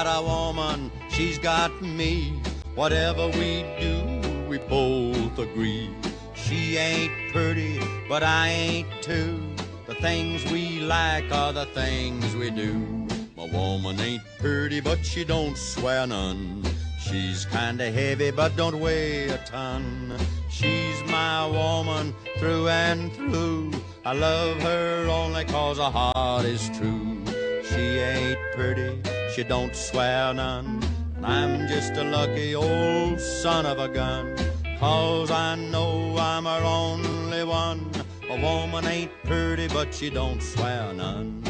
got a woman, she's got me. Whatever we do, we both agree. She ain't pretty, but I ain't too. The things we like are the things we do. My woman ain't pretty, but she don't swear none. She's kinda heavy, but don't weigh a ton. She's my woman through and through. I love her only 'cause her heart is true. She ain't pretty, she don't swear none. And I'm just a lucky old son of a gun, 'cause I know I'm her only one. A woman ain't pretty, but she don't swear none.